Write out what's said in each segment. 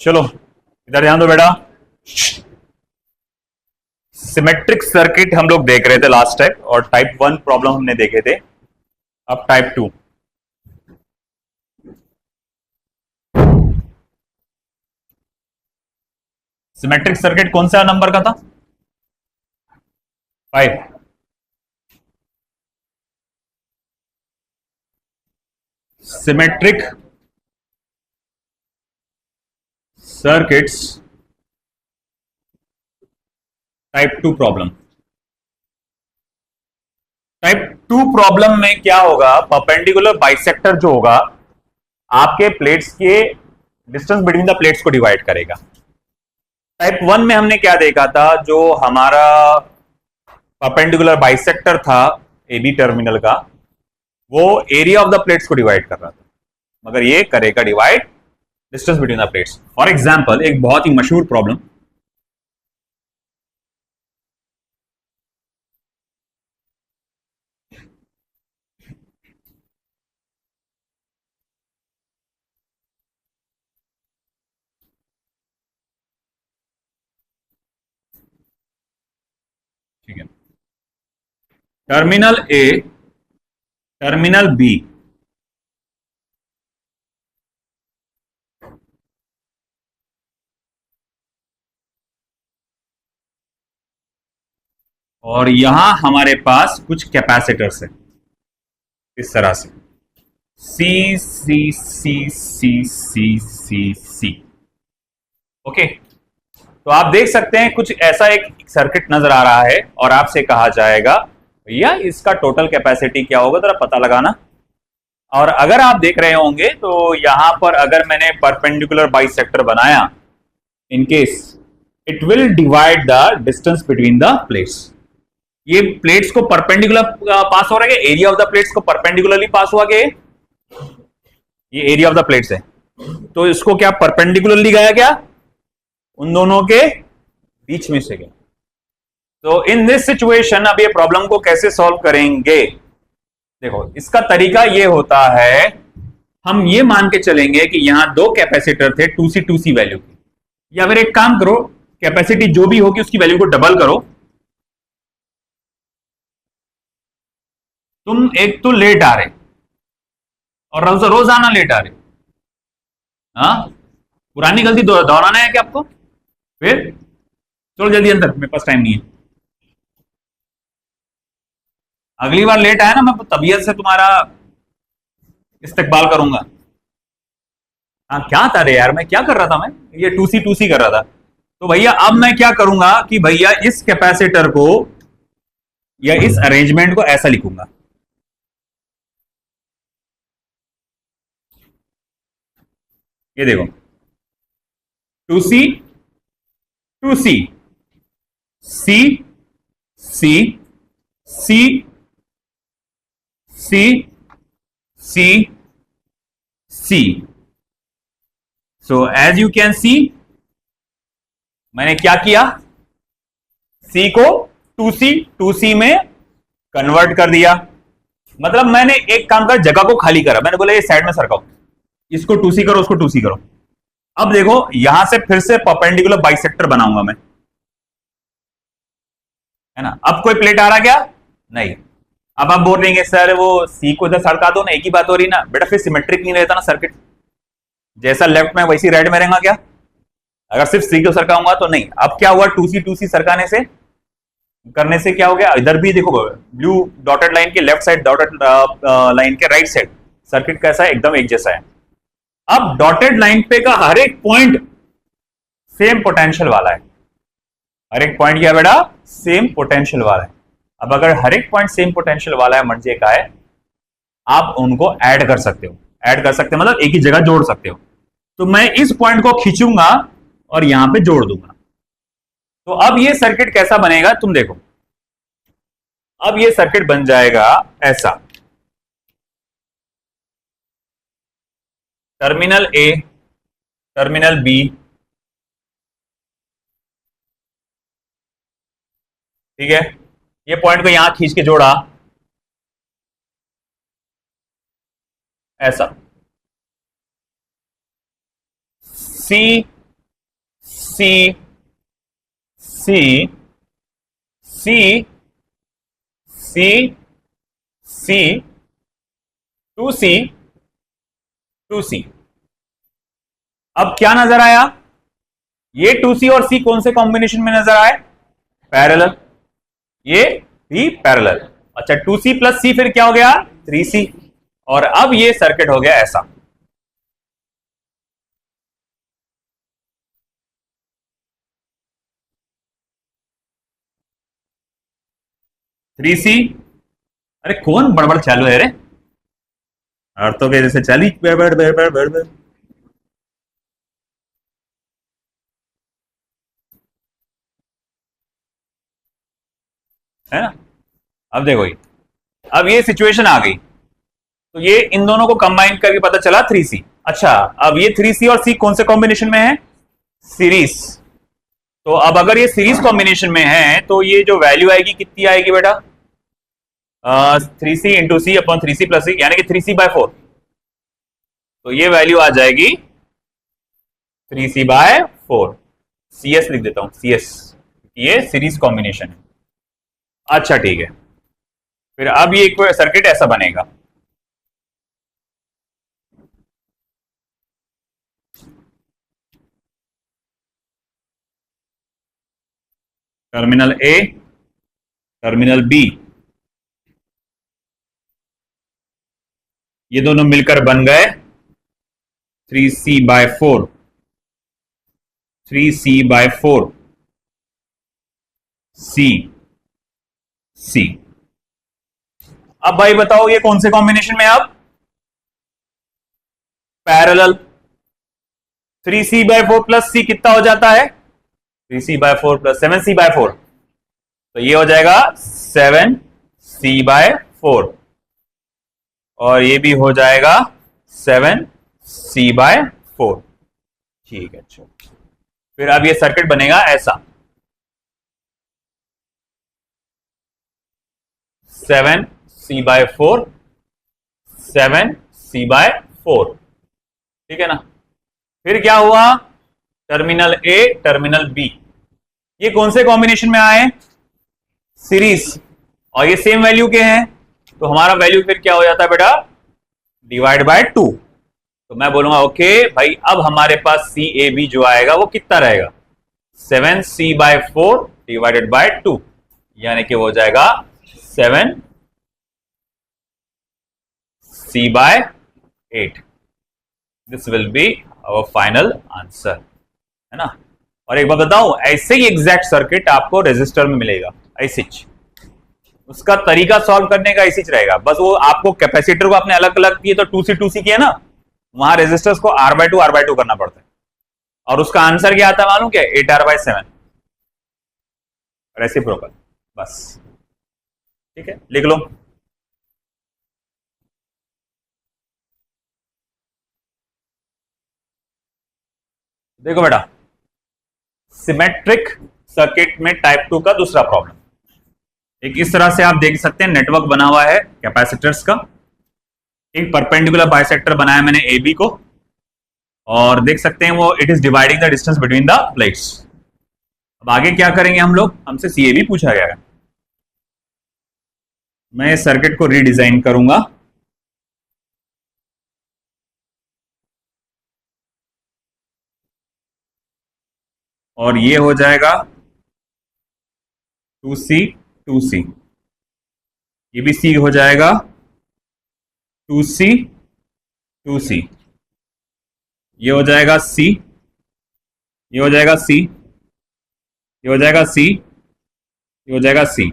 चलो इधर ध्यान दो बेटा। सिमेट्रिक सर्किट हम लोग देख रहे थे लास्ट टाइम, और टाइप 1 प्रॉब्लम हमने देखे थे। अब टाइप 2। सिमेट्रिक सर्किट कौन सा नंबर का था? 5। Symmetric circuits type 2 problem. Type 2 problem में क्या होगा, परपेंडिकुलर बाइसेक्टर जो होगा आपके प्लेट्स के डिस्टेंस बिटवीन द प्लेट्स को डिवाइड करेगा। टाइप 1 में हमने क्या देखा था, जो हमारा परपेंडिकुलर बाइसेक्टर था ए बी टर्मिनल का, वो एरिया ऑफ द प्लेट्स को डिवाइड कर रहा था, मगर ये करेगा divide distance between the plates. For example एक बहुत ही मशहूर प्रॉब्लम, ठीक है, टर्मिनल ए, टर्मिनल बी, और यहां हमारे पास कुछ कैपेसिटर्स है इस तरह से सी C C C C C सी। ओके, तो आप देख सकते हैं कुछ ऐसा एक सर्किट नजर आ रहा है, और आपसे कहा जाएगा भैया इसका टोटल कैपेसिटी क्या होगा, जरा पता लगाना। और अगर आप देख रहे होंगे तो यहां पर अगर मैंने परपेंडिकुलर बाइसेक्टर बनाया, in case it will divide the distance between the plates. ये प्लेट्स को परपेंडिकुलर पास हो रहा है, एरिया ऑफ द प्लेट्स को परपेंडिकुलरली पास हुआ के, ये एरिया ऑफ द प्लेट्स है, तो इसको क्या परपेंडिकुलरली गया क्या, उन दोनों के बीच में से गया। तो इन दिस सिचुएशन अब ये प्रॉब्लम को कैसे सॉल्व करेंगे, देखो इसका तरीका ये होता है, हम ये मान के चलेंगे कि यहां दो कैपेसिटर थे 2C वैल्यू की, या फिर एक काम करो, कैपेसिटी जो भी होगी उसकी वैल्यू को डबल करो। तुम एक तो लेट आ रहे और रोजाना लेट आ रहे, हाँ, पुरानी गलती दोहराना है क्या आपको? फिर चलो जल्दी अंदर, मेरे पास टाइम नहीं है। अगली बार लेट आया ना, मैं तबीयत से तुम्हारा इस्तेकबाल करूंगा। हाँ क्या था रे यार, मैं क्या कर रहा था, मैं ये 2C कर रहा था। तो भैया अब मैं क्या करूंगा कि भैया इस कैपेसिटर को या इस अरेंजमेंट को ऐसा लिखूंगा, ये देखो 2C 2C C C C C C C. So as you can see, मैंने क्या किया, सी को 2C में कन्वर्ट कर दिया। मतलब मैंने एक काम कर, जगह को खाली करा, मैंने बोला ये साइड में सरकाओ, इसको 2C करो, उसको 2C करो। अब देखो यहां से फिर से परपेंडिकुलर बाइसेक्टर बनाऊंगा मैं, है ना। अब कोई प्लेट आ रहा क्या? नहीं। अब आप बोल रहे हैं सर वो सी को इधर सरका दो ना, एक ही बात हो रही ना बेटा, फिर सिमेट्रिक नहीं रहता ना सर्किट, जैसा लेफ्ट में वैसी राइट में रहेगा क्या, अगर सिर्फ सी को सरकाऊंगा तो नहीं। अब क्या हुआ, 2C सरकाने से करने से क्या हो गया, इधर भी देखो ब्लू डॉटेड लाइन के लेफ्ट साइड, डॉटेड लाइन के राइट साइड, सर्किट कैसा है, एकदम एक जैसा है। अब डॉटेड लाइन पे का हर एक पॉइंट सेम पोटेंशियल वाला है, हर एक पॉइंट क्या बेटा, सेम पोटेंशियल वाला है। अब अगर हर एक पॉइंट सेम पोटेंशियल वाला है मर्जे का है, आप उनको ऐड कर सकते हो, ऐड कर सकते हो मतलब एक ही जगह जोड़ सकते हो। तो मैं इस पॉइंट को खींचूंगा और यहां पे जोड़ दूंगा, तो अब ये सर्किट कैसा बनेगा तुम देखो। अब ये सर्किट बन जाएगा ऐसा, टर्मिनल ए, टर्मिनल बी, ठीक है, ये पॉइंट को यहां खींच के जोड़ा ऐसा, सी C C C C C to C to सी। अब क्या नजर आया? ये टू सी और सी कौन से कॉम्बिनेशन में नजर आए? पैरेलल। ये भी पैरेलल। अच्छा, टू सी प्लस सी फिर क्या हो गया? Three C. और अब ये सर्किट हो गया ऐसा। Three C. अरे कौन बड़बड़ चालू है रे? और तो जैसे चली बड़बड़ बड़बड़ बड़बड़। है ना? अब देखो ये, अब ये सिचुएशन आ गई, तो ये इन दोनों को कंबाइन करके पता चला थ्री सी। अच्छा, अब ये थ्री सी और सी कौन से कॉम्बिनेशन में है? सीरीज। तो अब अगर ये सीरीज कॉम्बिनेशन में है तो ये जो वैल्यू आएगी कितनी आएगी बेटा? थ्री सी इंटू सी अपॉन थ्री सी प्लस सी, यानी कि थ्री सी बाय फोर। तो ये वैल्यू आ जाएगी three C by four. C S लिख देता हूं, सी एस। ये सीरीज कॉम्बिनेशन है। अच्छा ठीक है, फिर अब ये सर्किट ऐसा बनेगा। टर्मिनल ए, टर्मिनल बी, ये दोनों मिलकर बन गए three C by four. Three C by four C C. अब भाई बताओ ये कौन से कॉम्बिनेशन में है? अब parallel. Three C by four plus C कितना हो जाता है? Three C by four plus seven C by four. तो ये हो जाएगा सेवन सी बाय फोर। और ये भी हो जाएगा सेवन सी बाय फोर। ठीक है, अच्छा। फिर अब ये सर्किट बनेगा ऐसा। Seven C by four, seven C by four. ठीक है ना? फिर क्या हुआ? टर्मिनल ए, टर्मिनल बी, ये कौन से कॉम्बिनेशन में आए? सीरीज। और ये सेम वैल्यू के हैं, तो हमारा वैल्यू फिर क्या हो जाता है बेटा? Divide by two. तो मैं बोलूंगा ओके भाई, अब हमारे पास सी ए बी जो आएगा वो कितना रहेगा? Seven C by four divided by two, यानी कि वो हो जाएगा seven C by eight. This will be our final answer, है ना? और एक बात बताऊं, ऐसे ही एग्जैक्ट सर्किट आपको रेजिस्टर में मिलेगा, ऐसे उसका तरीका सॉल्व करने का ऐसे ही रहेगा। बस वो आपको कैपेसिटर को आपने अलग अलग किए तो टू सी किया ना, वहां रेजिस्टर्स को आर बाय टू करना पड़ता है। और उसका आंसर क्या आता है मालूम? क्या? Eight R by seven, reciprocal. बस। ठीक है, लिख लो। देखो बेटा, सिमेट्रिक सर्किट में टाइप टू का दूसरा प्रॉब्लम एक इस तरह से आप देख सकते हैं। नेटवर्क बना हुआ है कैपेसिटर्स का। एक परपेंडिकुलर बाइसेक्टर बनाया मैंने ए बी को, और देख सकते हैं वो it is dividing the distance between the plates. अब आगे क्या करेंगे हम लोग? हमसे सी ए बी पूछा गया है। मैं इस सर्किट को रीडिजाइन करूंगा। और ये हो जाएगा टू सी टू सी, ये भी सी हो जाएगा टू सी टू सी, ये हो जाएगा सी, ये हो जाएगा सी, ये हो जाएगा सी, ये हो जाएगा सी,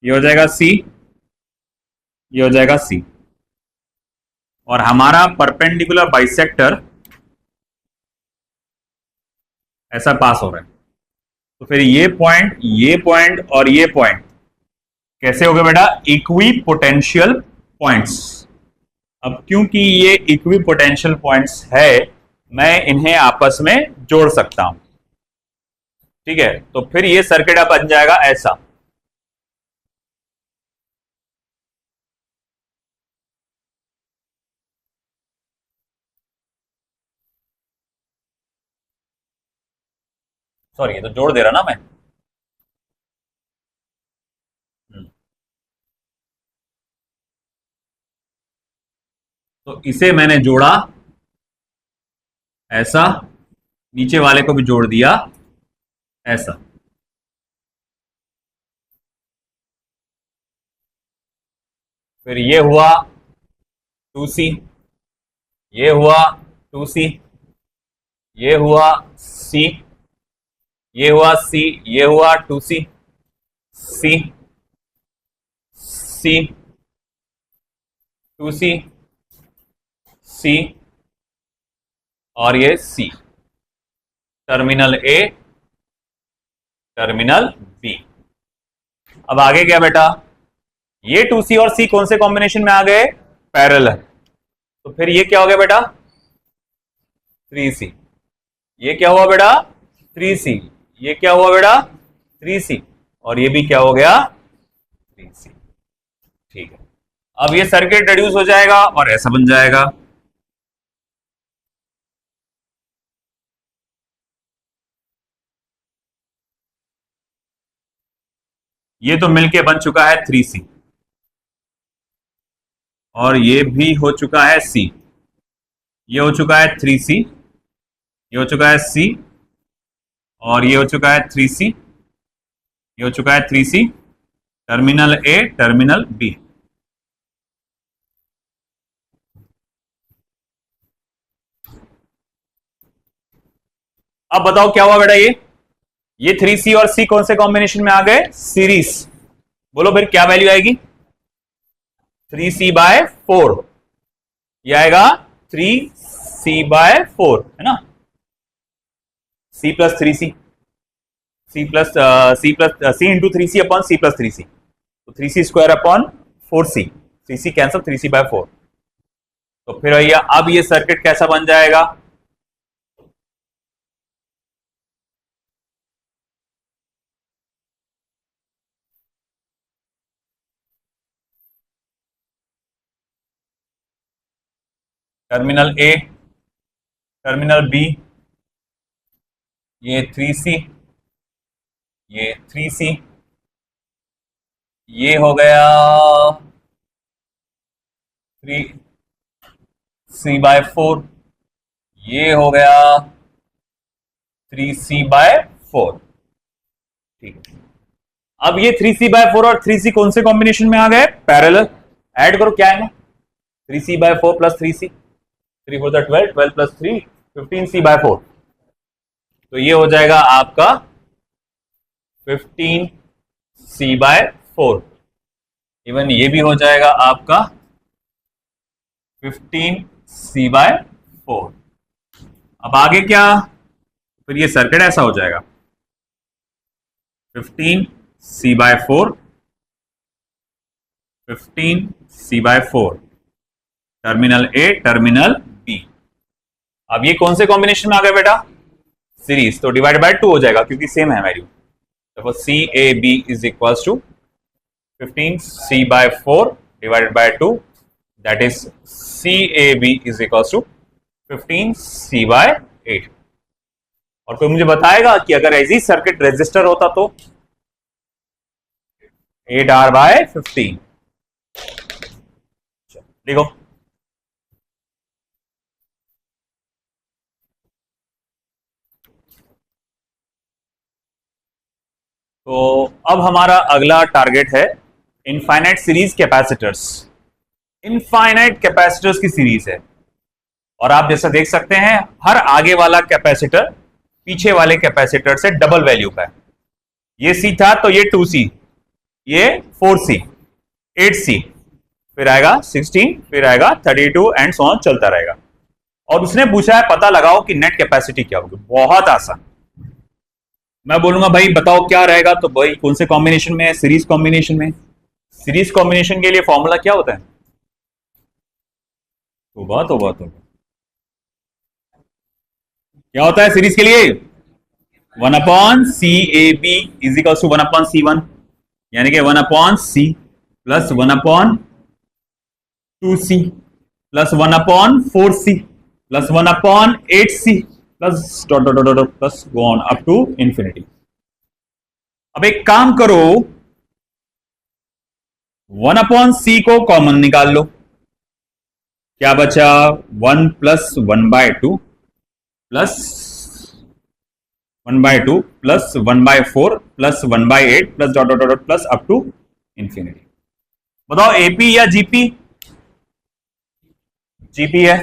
ये हो जाएगा सी, ये हो जाएगा सी। और हमारा परपेंडिकुलर बाइसेक्टर ऐसा पास हो रहा है। तो फिर ये पॉइंट और ये पॉइंट कैसे हो गए बेटा? Equi potential points. अब क्योंकि ये इक्वी पोटेंशियल पॉइंट्स है, मैं इन्हें आपस में जोड़ सकता हूं। ठीक है, तो फिर ये सर्किट अब बन जाएगा ऐसा। सॉरी ये तो जोड़ दे रहा ना मैं। तो इसे मैंने जोड़ा ऐसा, नीचे वाले को भी जोड़ दिया ऐसा। फिर ये हुआ 2c, ये हुआ 2c, ये हुआ c, ये हुआ c, ये हुआ 2c, c, c, 2c, c और ये c। Terminal A, terminal B. अब आगे क्या बेटा, ये 2c और c कौन से कॉम्बिनेशन में आ गए, पैरेलल। तो फिर ये क्या हो गया बेटा 3c, ये क्या हुआ बेटा 3c, ये क्या हुआ बेटा 3c और ये भी क्या हो गया 3c। ठीक है, अब ये सर्किट रिड्यूस हो जाएगा और ऐसा बन जाएगा। ये तो मिलके बन चुका है 3c और ये भी हो चुका है c, ये हो चुका है 3c, ये हो चुका है c और ये हो चुका है 3c, ये हो चुका है 3c। Terminal A, terminal B. अब बताओ क्या हुआ बेटा, ये 3c और c कौन से कॉम्बिनेशन में आ गए, सीरीज। बोलो फिर क्या वैल्यू आएगी 3c/4, ये आएगा 3c/4 है ना, c plus 3c, c into 3c upon c plus 3c, तो 3c square upon 4c, 3c cancel 3c/4। तो फिर भैया अब ये सर्किट कैसा बन जाएगा, टर्मिनल ए, टर्मिनल बी, ये 3c, ये 3c, ये हो गया 3c/4, ये हो गया 3c/4। ठीक है, अब ये 3c/4 और 3c कौन से कॉम्बिनेशन में आ गए, पैरेलल। ऐड करो क्या है ना 3c/4 plus 3c, 3 4 12, 12 plus 3 15c/4। तो ये हो जाएगा आपका 15c/4। इवन ये भी हो जाएगा आपका 15c/4। अब आगे क्या, फिर ये सर्किट ऐसा हो जाएगा 15c/4, 15c/4, terminal A, terminal B. अब ये कौन से कॉम्बिनेशन में आ गया बेटा, सीरीज, तो डिवाइड बाय 2 हो जाएगा क्योंकि सेम है वैल्यू। तो CAB is equals to 15c/4 divided by 2, that is CAB is equals to 15c/8। और कोई मुझे बताएगा कि अगर ऐसी सर्किट रेजिस्टर होता तो 8R/15। लिखो, तो अब हमारा अगला टारगेट है infinite series capacitors. Infinite capacitors की सीरीज है और आप जैसा देख सकते हैं हर आगे वाला कैपेसिटर पीछे वाले कैपेसिटर से डबल वैल्यू का है। ये C था तो ये 2C, ये 4C, 8C, फिर आएगा 16, फिर आएगा 32 एंड सो ऑन, चलता रहेगा। और उसने पूछा है पता लगाओ कि नेट कैपेसिटी क्या होगी। बहुत आसान, मैं बोलूंगा भाई बताओ क्या रहेगा, तो भाई कौन से कॉम्बिनेशन में है, सीरीज कॉम्बिनेशन में। सीरीज कॉम्बिनेशन के लिए फॉर्मूला क्या होता है, तोबा तोबा तोबा, क्या होता है सीरीज के लिए 1/CAB is equal to 1/C1, यानी कि 1/C plus 1/2C plus 1/4C plus 1/8C plus dot dot dot dot plus go on up to infinity. अब एक काम करो, 1/c को कॉमन निकाल लो, क्या बचा? 1 plus 1/2 plus 1/2 plus 1/4 plus 1/8 plus dot dot dot plus up to infinity. बताओ AP या जीपी? जीपी है।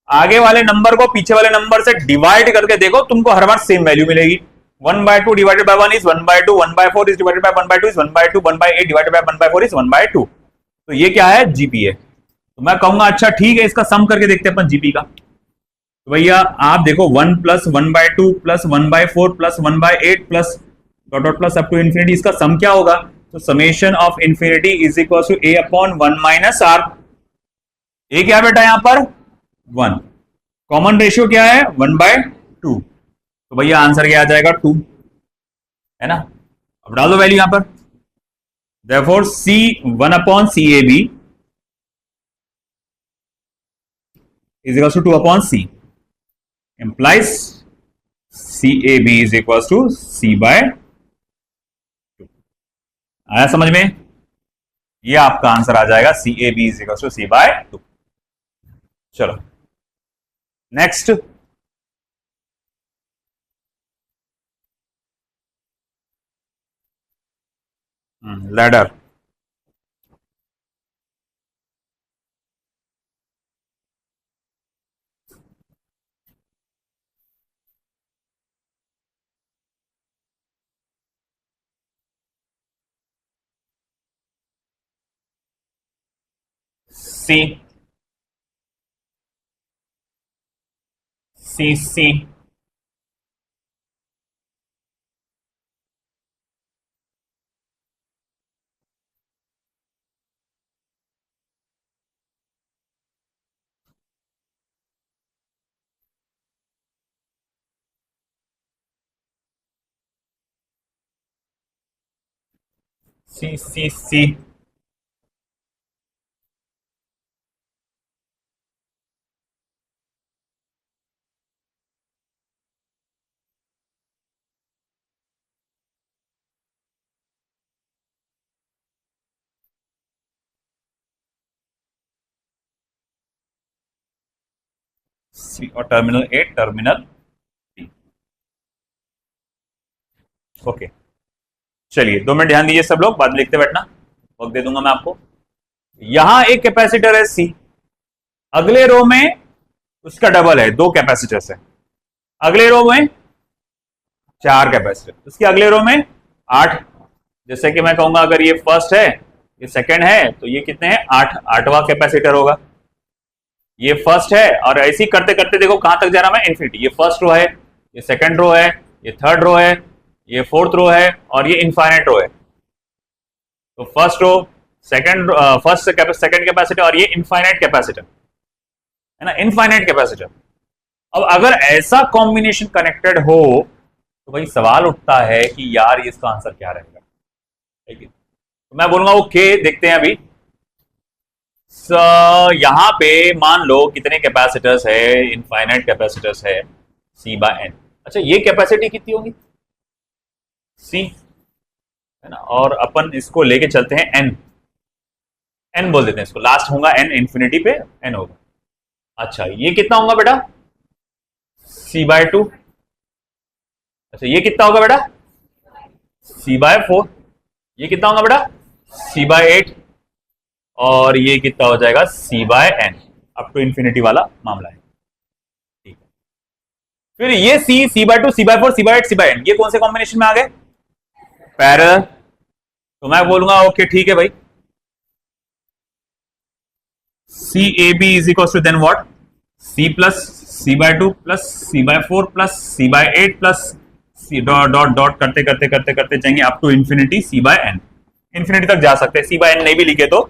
आगे वाले नंबर को पीछे वाले नंबर से डिवाइड करके देखो, तुमको हर बार सेम वैल्यू मिलेगी। 1/2 divided by 1 is 1/2, 1/4 is divided by 1/2 is 1/2, 1/8 divided by 1/4 is 1/2। तो ये क्या है? जीपी है। तो मैं कहूंगा अच्छा ठीक है, इसका सम करके देखते हैं अपन जीपी का। तो भैया आप देखो 1 plus 1/2 plus 1/4 plus 1/8 plus dot dot plus up to infinity, इसका सम क्या होगा? तो summation of infinity is equal to a upon 1 minus R. ए क्या बेटा यहां पर? 1। कॉमन रेशियो क्या है? 1/2। तो भैया आंसर क्या आ जाएगा? 2, है ना? अब डाल दो वैल्यू यहां पर। Therefore c 1 upon CAB is equals to 2 upon C, implies CAB is equals to C by 2। आया समझ में? ये आपका आंसर आ जाएगा, CAB is equals to C by 2। चलो next, ladder. C C C C C C C और terminal A terminal B. Okay चलिए 2 minute ध्यान दीजिए सब लोग, बाद में लिखते बैठना, वक्त दे दूंगा मैं आपको। यहां एक कैपेसिटर है C, अगले रो में उसका डबल है, 2 कैपेसिटर्स है। अगले रो में 4 कैपेसिटर, उसके अगले रो में 8। जैसे कि मैं कहूंगा अगर ये फर्स्ट है, ये सेकंड है, तो ये कितने हैं? 8, 8वां कैपेसिटर होगा। ये फर्स्ट है और ऐसे ही करते करते देखो कहां तक जा रहा है? इन्फिनिटी। ये फर्स्ट रो है, ये सेकंड रो है, ये थर्ड रो है, ये फोर्थ रो है और ये इनफाइनाइट रो है। तो फर्स्ट रो, सेकंड कैपेसिटर और ये इनफाइनाइट कैपेसिटर, है ना? Infinite capacitor. अब अगर ऐसा कॉम्बिनेशन कनेक्टेड हो तो भाई सवाल उठता है कि यार ये इसका आंसर क्या रहेगा? ठीक है, तो मैं बोलूंगा ओके देखते हैं अभी। यहां पे मान लो कितने कैपेसिटर्स है? इनफाइनाइट कैपेसिटर्स है C बाय N। अच्छा ये कैपेसिटी कितनी होगी? C, है ना? और अपन इसको लेके चलते हैं N बोल देते हैं इसको, लास्ट होगा N, इंफिनिटी पे N होगा। अच्छा ये कितना होगा बेटा? C by 2। अच्छा ये कितना होगा बेटा? C by 4। ये कितना होगा बेटा? C by 8। और ये कितना हो जाएगा? C by N, up to infinity वाला मामला है। ठीक है, फिर ये C by 2, C by 4, C by 8, C by N, ये कौन से कॉम्बिनेशन में आ गए? पैरेलल। तो मैं बोलूंगा ओके ठीक है भाई, CAB is equal to then what? C plus C by 2 plus C by 4 plus C by 8 plus C dot dot dot करते करते करते करते जाएंगे up to infinity C by N। Infinity तक जा सकते हैं, C बाय N नहीं भी लिखे तो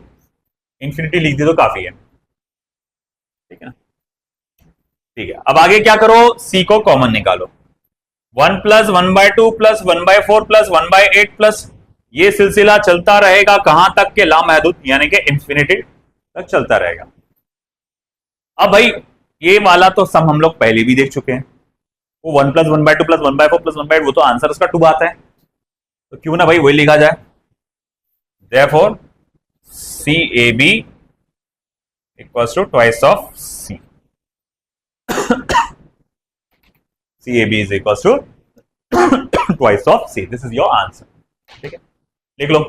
इंफिनिटी लिख दे तो काफी है। ठीक है ना? ठीक है, अब आगे क्या करो? C को कॉमन निकालो। 1 प्लस 1/2 प्लस 1/4 प्लस 1/8 प्लस, ये सिलसिला चलता रहेगा कहां तक के? लामहदूद, यानी कि इंफिनिटी तक चलता रहेगा। अब भाई ये वाला तो सम हम लोग पहले भी देख चुके हैं, वो 1+1/2 +1/4 +1/8, वो तो आंसर उसका 2 आता है, तो क्यों ना भाई वही लिखा जाए। Therefore CAB equals to twice of C। CAB is equals to twice of C। This is your answer. ठीक है, लिख लो।